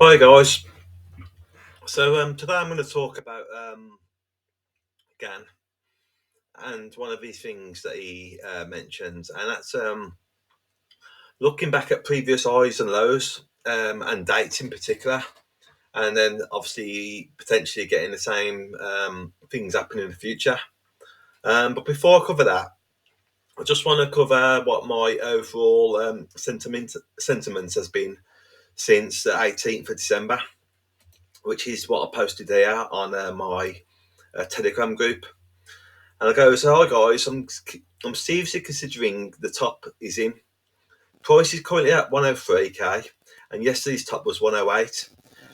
Hi guys. Today I'm going to talk about Gann and one of these things that he mentions, and that's looking back at previous highs and lows and dates in particular, and then obviously potentially getting the same things happening in the future. But before I cover that, I just want to cover what my overall sentiment has been since the 18th of December, which is what I posted there on my Telegram group. And I go, so hi guys, I'm seriously considering the top is in. Price is currently at 103k, and yesterday's top was 108.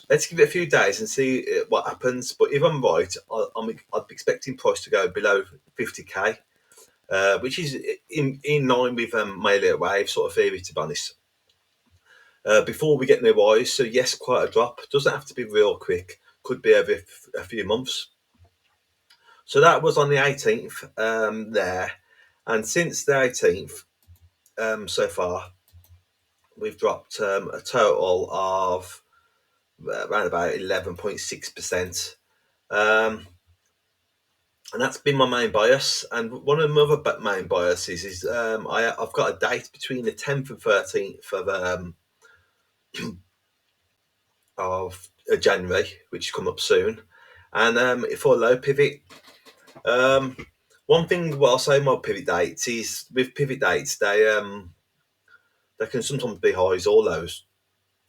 Let's give it a few days and see what happens. But if I'm right, I'd be expecting price to go below 50k, which is in line with my little wave sort of theory, to be honest. Before we get new highs, so yes, quite a drop. Doesn't have to be real quick. Could be over a few months. So that was on the 18th there. And since the 18th, so far, we've dropped a total of around about 11.6%. And that's been my main bias. And one of my other main biases is I've got a date between the 10th and 13th of January, which come up soon. And for a low pivot, um, one thing what I'll say about pivot dates is with pivot dates, they can sometimes be highs or lows.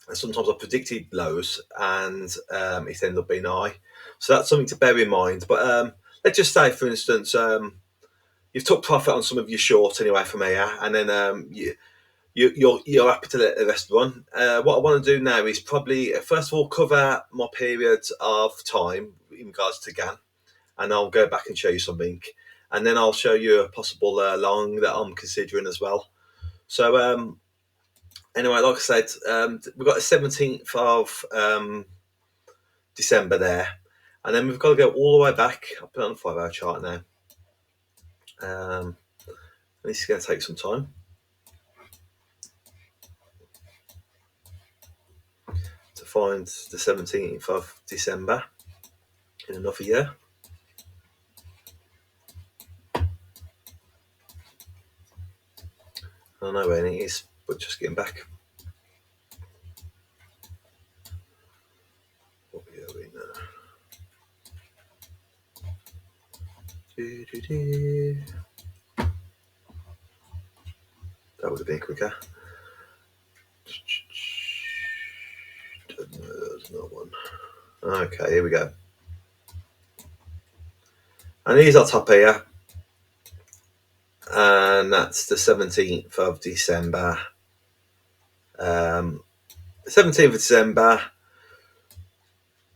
And sometimes I've predicted lows and it's ended up being high. So that's something to bear in mind. But let's just say, for instance, you've took profit on some of your short anyway from here, and then you're happy to let the rest run. What I want to do now is probably, first of all, cover my periods of time in regards to Gann, and I'll go back and show you something. And then I'll show you a possible long that I'm considering as well. So, anyway, like I said, we've got the 17th of December there, and then we've got to go all the way back. I'll put it on the 5 hour chart now. This is going to take some time to find the 17th of December in another year. I don't know where it is, but just getting back. What are we now? That would have been quicker. There's another one. Okay, here we go. And here's our top here. And that's the 17th of December. 17th of December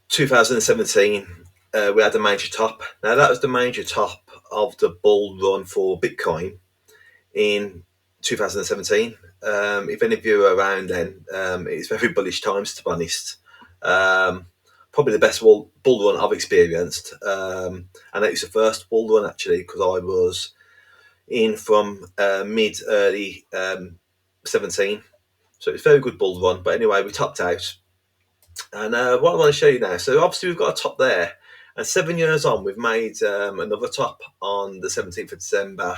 2017, we had a major top. Now, that was the major top of the bull run for Bitcoin in 2017. If any of you are around then, it's very bullish times, to be honest. Probably the best bull run I've experienced. And it was the first bull run, actually, because I was in from mid-early 17. So it's a very good bull run. But anyway, we topped out. And what I want to show you now, so obviously we've got a top there. And 7 years on, we've made another top on the 17th of December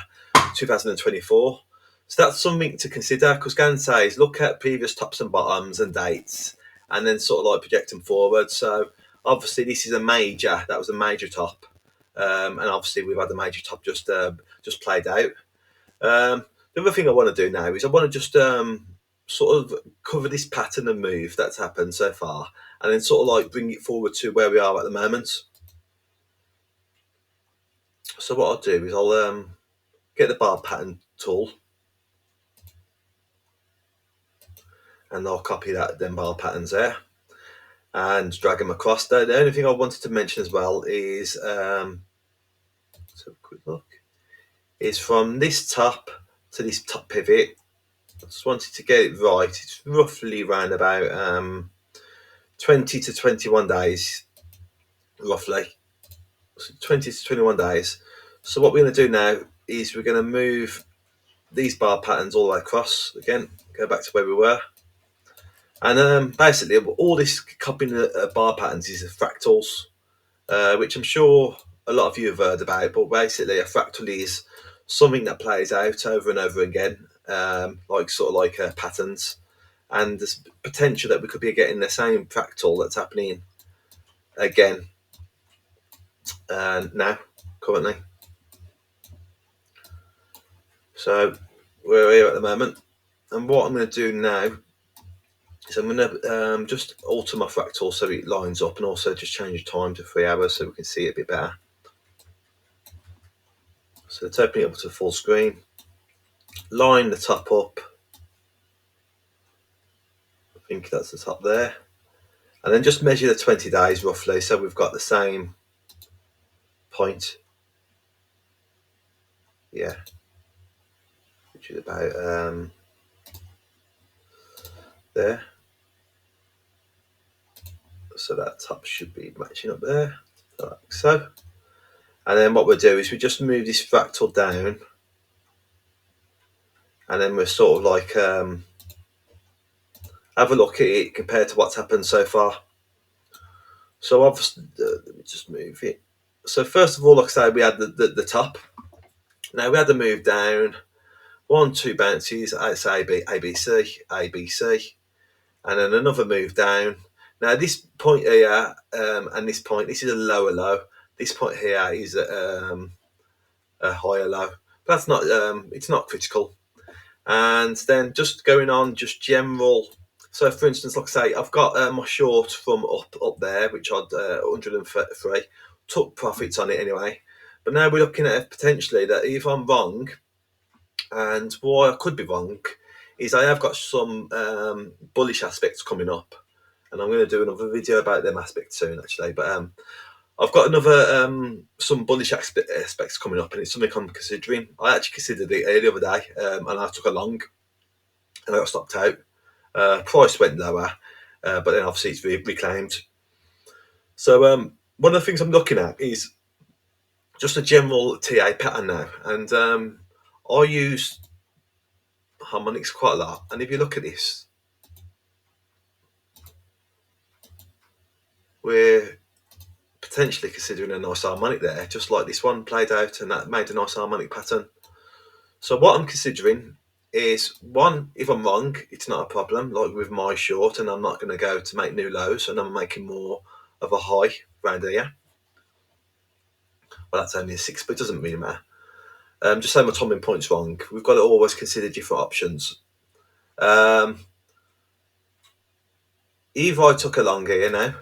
2024. So that's something to consider, because Gann says look at previous tops and bottoms and dates and then sort of like project them forward. So obviously this is that was a major top. And obviously we've had the major top just played out. The other thing I want to do now is I want to just sort of cover this pattern and move that's happened so far, and then sort of like bring it forward to where we are at the moment. So what I'll do is I'll get the bar pattern tool, and I'll copy them bar patterns there and drag them across there. The only thing I wanted to mention as well is let's have a quick look, is from this top to this top pivot, I just wanted to get it right. It's roughly around about 20 to 21 days, roughly. So 20 to 21 days. So what we're going to do now is we're going to move these bar patterns all the way across. Again, go back to where we were. And basically, all this copying bar patterns is fractals, which I'm sure a lot of you have heard about. But basically, a fractal is something that plays out over and over again, like sort of like patterns. And there's potential that we could be getting the same fractal that's happening again now, currently. So we're here at the moment, and what I'm going to do now is I'm going to just alter my fractal so it lines up, and also just change the time to 3 hours so we can see it a bit better. So let's open it up to full screen, line the top up, I think that's the top there, and then just measure the 20 days roughly so we've got the same point, yeah, which is about there. So that top should be matching up there, like so. And then what we'll do is we just move this fractal down, and then we're sort of like have a look at it compared to what's happened so far. So obviously, let me just move it. So first of all, like I say, we had the top. Now we had to move down 1, 2 bounces. It's A, B, A, B, C, A, B, C, and then another move down. Now this point here and this point, this is a lower low. This point here is a higher low. But that's not it's not critical. And then just going on just general. So for instance, like I say, I've got my short from up there, which I'd 103, took profits on it anyway. But now we're looking at potentially that if I'm wrong, and why I could be wrong, is I have got some bullish aspects coming up, and I'm going to do another video about them aspects soon actually. But I've got another some bullish aspects coming up, and it's something I'm considering. I actually considered it the other day, and I took a long, and I got stopped out. Price went lower, but then obviously it's reclaimed. So one of the things I'm looking at is just a general TA pattern now, and I use harmonics quite a lot. And if you look at this, we're potentially considering a nice harmonic there, just like this one played out, and that made a nice harmonic pattern. So what I'm considering is, one, if I'm wrong, it's not a problem, like with my short, and I'm not going to go to make new lows, and I'm making more of a high around here. Well, that's only a 6, but it doesn't really matter. Just say my timing point's wrong. We've got to always consider different options. If I took a long here now,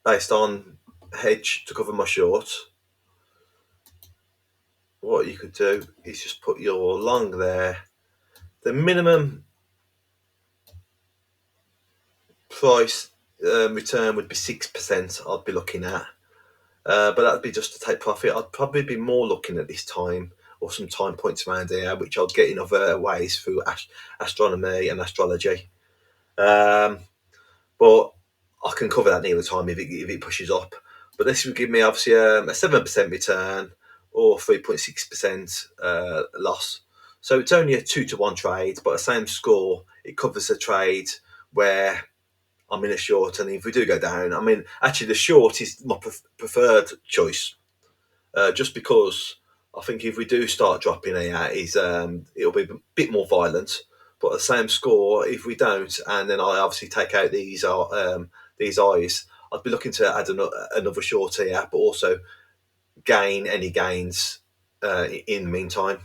based on hedge to cover my short, what you could do is just put your long there. The minimum price return would be 6%. I'd be looking at, but that'd be just to take profit. I'd probably be more looking at this time or some time points around here, which I'd get in other ways through astronomy and astrology. But I can cover that near the time if it pushes up. But this would give me obviously a 7% return or 3.6% loss. So it's only a 2-to-1 trade, but the same score. It covers a trade where I'm in a short, and if we do go down, I mean, actually the short is my preferred choice, just because I think if we do start dropping here, it'll be a bit more violent. But the same score, if we don't, and then I obviously take out these eyes, I'd be looking to add another short here, but also gain any gains in the meantime.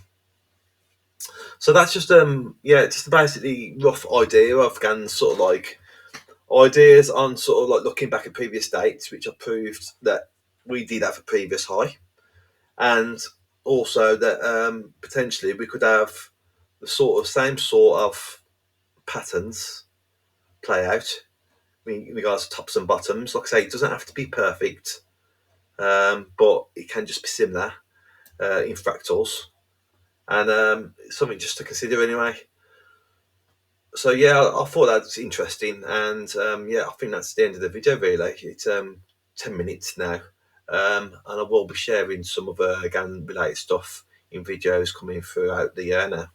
So that's just just basically rough idea of Gann's sort of like ideas on sort of like looking back at previous dates, which have proved that we did have a previous high, and also that potentially we could have the same sort of patterns play out in regards to tops and bottoms. Like I say, it doesn't have to be perfect, but it can just be similar in fractals, and something just to consider anyway. So yeah, I thought that's interesting, and I think that's the end of the video really. It's 10 minutes now, and I will be sharing some other Gann related stuff in videos coming throughout the year now.